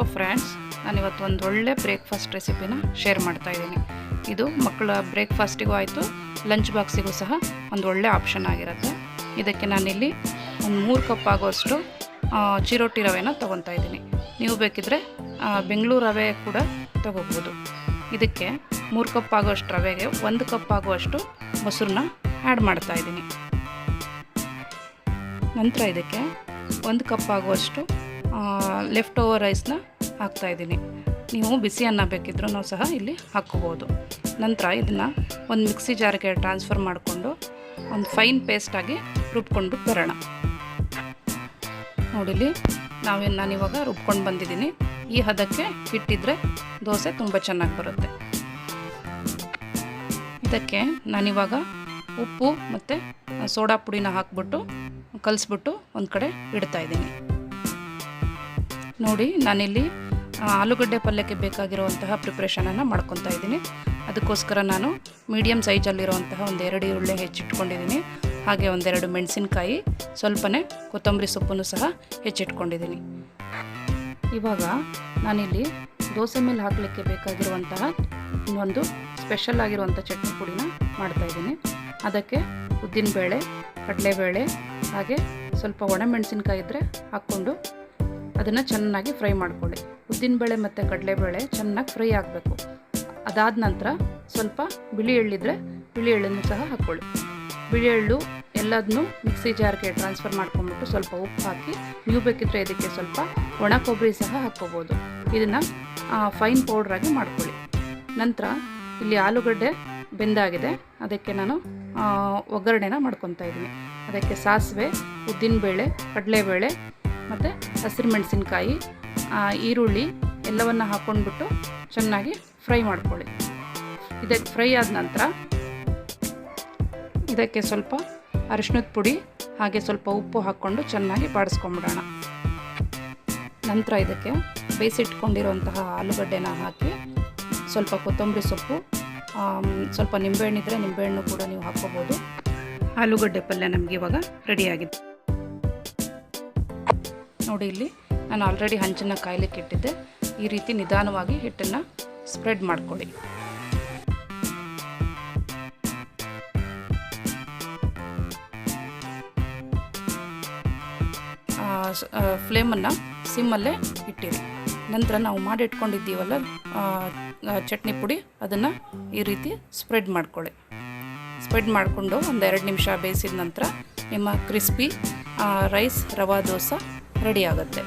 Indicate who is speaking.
Speaker 1: Hello friends, ನಾನಿವತ್ತು ಒಂದು ಒಳ್ಳೆ ಬ್ರೇಕ್ಫಾಸ್ಟ್ ರೆಸಿಪಿನ ಶೇರ್ ಮಾಡ್ತಾ ಇದ್ದೀನಿ. ಇದು ಮಕ್ಕಳ ಬ್ರೇಕ್ಫಾಸ್ಟಿಗೂ ಆಯಿತು, ಲಂಚ್ ಬಾಕ್ಸಿಗೂ ಸಹ ಒಂದು ಒಳ್ಳೆ ಆಪ್ಷನ್ ಆಗಿರುತ್ತೆ. ಇದಕ್ಕೆ ನಾನಿಲ್ಲಿ ಒಂದು 3 ಕಪ್ ಆಗುವಷ್ಟು ಚಿರೋಟಿ ರವೆನ ತೊಗೊತಾ ಇದ್ದೀನಿ. ನೀವು ಬೇಕಿದ್ರೆ ಬೆಂಗಳೂರು ರವೆ ಕೂಡ ತೊಗೋಬೋದು. ಇದಕ್ಕೆ 3 ಕಪ್ ಆಗುವಷ್ಟು ರವೆಗೆ 1 ಕಪ್ ಆಗುವಷ್ಟು ಮೊಸರನ್ನ ಆ್ಯಡ್ ಮಾಡ್ತಾ ಇದ್ದೀನಿ. ನಂತರ ಇದಕ್ಕೆ 1 ಕಪ್ ಆಗುವಷ್ಟು ಲೆಫ್ಟ್ ಓವರ್ ರೈಸ್ನ ಹಾಕ್ತಾಯಿದ್ದೀನಿ. ನೀವು ಬಿಸಿ ಅನ್ನ ಬೇಕಿದ್ರೂ ಸಹ ಇಲ್ಲಿ ಹಾಕ್ಕೋಬೋದು. ನಂತರ ಇದನ್ನು ಒಂದು ಮಿಕ್ಸಿ ಜಾರ್ಗೆ ಟ್ರಾನ್ಸ್ಫರ್ ಮಾಡಿಕೊಂಡು ಒಂದು ಫೈನ್ ಪೇಸ್ಟಾಗಿ ರುಬ್ಕೊಂಡು ಬರೋಣ. ನೋಡಿಲಿ, ನಾನಿವಾಗ ರುಬ್ಕೊಂಡು ಬಂದಿದ್ದೀನಿ. ಈ ಹದಕ್ಕೆ ಹಿಟ್ಟಿದ್ರೆ ದೋಸೆ ತುಂಬ ಚೆನ್ನಾಗಿ ಬರುತ್ತೆ. ಇದಕ್ಕೆ ನಾನಿವಾಗ ಉಪ್ಪು ಮತ್ತು ಸೋಡಾ ಪುಡಿನ ಹಾಕ್ಬಿಟ್ಟು ಕಲಿಸ್ಬಿಟ್ಟು ಒಂದು ಕಡೆ ಇಡ್ತಾಯಿದ್ದೀನಿ. ನೋಡಿ, ನಾನಿಲ್ಲಿ ಆಲೂಗಡ್ಡೆ ಪಲ್ಯಕ್ಕೆ ಬೇಕಾಗಿರುವಂತಹ ಪ್ರಿಪ್ರೇಷನನ್ನು ಮಾಡ್ಕೊತಾ ಇದ್ದೀನಿ. ಅದಕ್ಕೋಸ್ಕರ ನಾನು ಮೀಡಿಯಮ್ ಸೈಜಲ್ಲಿರುವಂತಹ ಒಂದು 2 ಈರುಳ್ಳಿ ಹೆಚ್ಚಿಟ್ಕೊಂಡಿದ್ದೀನಿ. ಹಾಗೆ 1-2 ಮೆಣಸಿನ್ಕಾಯಿ, ಸ್ವಲ್ಪನೇ ಕೊತ್ತಂಬರಿ ಸೊಪ್ಪನ್ನು ಸಹ ಹೆಚ್ಚಿಟ್ಕೊಂಡಿದ್ದೀನಿ. ಇವಾಗ ನಾನಿಲ್ಲಿ ದೋಸೆ ಮೇಲೆ ಹಾಕಲಿಕ್ಕೆ ಬೇಕಾಗಿರುವಂತಹ ಇನ್ನೊಂದು ಸ್ಪೆಷಲ್ ಆಗಿರುವಂಥ ಚಟ್ನಿ ಪುಡಿನ ಮಾಡ್ತಾಯಿದ್ದೀನಿ. ಅದಕ್ಕೆ ಉದ್ದಿನಬೇಳೆ, ಕಡಲೆಬೇಳೆ ಹಾಗೆ ಸ್ವಲ್ಪ ಒಣಮೆಣಸಿನ್ಕಾಯಿ ಇದ್ದರೆ ಹಾಕ್ಕೊಂಡು ಅದನ್ನು ಚೆನ್ನಾಗಿ ಫ್ರೈ ಮಾಡ್ಕೊಳ್ಳಿ. ಉದ್ದಿನಬೇಳೆ ಮತ್ತು ಕಡಲೆಬೇಳೆ ಚೆನ್ನಾಗಿ ಫ್ರೈ ಆಗಬೇಕು. ಅದಾದ ನಂತರ ಸ್ವಲ್ಪ ಬಿಳಿ ಎಳ್ಳಿದ್ರೆ ಬಿಳಿ ಎಳ್ಳನ್ನು ಸಹ ಹಾಕ್ಕೊಳ್ಳಿ. ಬಿಳಿ ಎಳ್ಳು ಎಲ್ಲದನ್ನೂ ಮಿಕ್ಸಿ ಜಾರ್ಗೆ ಟ್ರಾನ್ಸ್ಫರ್ ಮಾಡ್ಕೊಂಬಿಟ್ಟು ಸ್ವಲ್ಪ ಉಪ್ಪು ಹಾಕಿ, ನೀವು ಬೇಕಿದ್ರೆ ಇದಕ್ಕೆ ಸ್ವಲ್ಪ ಒಣ ಕೊಬ್ಬರಿ ಸಹ ಹಾಕ್ಕೋಬೋದು. ಇದನ್ನು ಫೈನ್ ಪೌಡ್ರಾಗಿ ಮಾಡ್ಕೊಳ್ಳಿ. ನಂತರ ಇಲ್ಲಿ ಆಲೂಗಡ್ಡೆ ಬೆಂದಾಗಿದೆ, ಅದಕ್ಕೆ ನಾನು ಒಗ್ಗರಣೆನ ಮಾಡ್ಕೊತಾ ಇದ್ದೀನಿ. ಅದಕ್ಕೆ ಸಾಸಿವೆ, ಉದ್ದಿನಬೇಳೆ, ಕಡಲೆಬೇಳೆ ಮತ್ತು ಹಸಿರು ಮೆಣಸಿನ್ಕಾಯಿ, ಈರುಳ್ಳಿ ಎಲ್ಲವನ್ನು ಹಾಕ್ಕೊಂಡ್ಬಿಟ್ಟು ಚೆನ್ನಾಗಿ ಫ್ರೈ ಮಾಡ್ಕೊಳ್ಳಿ. ಇದಕ್ಕೆ ಫ್ರೈ ಆದ ನಂತರ ಇದಕ್ಕೆ ಸ್ವಲ್ಪ ಅರಿಶಿಣದ ಪುಡಿ ಹಾಗೆ ಸ್ವಲ್ಪ ಉಪ್ಪು ಹಾಕ್ಕೊಂಡು ಚೆನ್ನಾಗಿ ಬಾಡಿಸ್ಕೊಂಬಿಡೋಣ. ನಂತರ ಇದಕ್ಕೆ ಬೇಯಿಸಿಟ್ಕೊಂಡಿರುವಂತಹ ಆಲೂಗಡ್ಡೆನ ಹಾಕಿ ಸ್ವಲ್ಪ ಕೊತ್ತಂಬರಿ ಸೊಪ್ಪು, ಸ್ವಲ್ಪ ನಿಂಬೆಹಣ್ಣಿದ್ರೆ ನಿಂಬೆಹಣ್ಣು ಕೂಡ ನೀವು ಹಾಕ್ಕೋಬೋದು. ಆಲೂಗಡ್ಡೆ ಪಲ್ಯ ನಮಗೆ ಇವಾಗ ರೆಡಿಯಾಗಿದೆ. ನೋಡಿ, ಇಲ್ಲಿ ನಾನು ಆಲ್ರೆಡಿ ಹಂಚನ್ನು ಕಾಯ್ಲಿಕ್ಕೆ ಇಟ್ಟಿದ್ದೆ. ಈ ರೀತಿ ನಿಧಾನವಾಗಿ ಹಿಟ್ಟನ್ನು ಸ್ಪ್ರೆಡ್ ಮಾಡ್ಕೊಳ್ಳಿ. ಫ್ಲೇಮನ್ನು ಸಿಮ್ಮಲ್ಲೇ ಇಟ್ಟಿರಿ. ನಂತರ ನಾವು ಮಾಡಿಟ್ಕೊಂಡಿದ್ದೀವಲ್ಲ ಚಟ್ನಿ ಪುಡಿ, ಅದನ್ನು ಈ ರೀತಿ ಸ್ಪ್ರೆಡ್ ಮಾಡ್ಕೊಳ್ಳಿ. ಸ್ಪ್ರೆಡ್ ಮಾಡಿಕೊಂಡು ಒಂದು 2 ನಿಮಿಷ ಬೇಯಿಸಿದ ನಂತರ ನಿಮ್ಮ ಕ್ರಿಸ್ಪಿ ರೈಸ್ ರವಾ ದೋಸೆ ರೆಡಿ ಆಗುತ್ತೆ.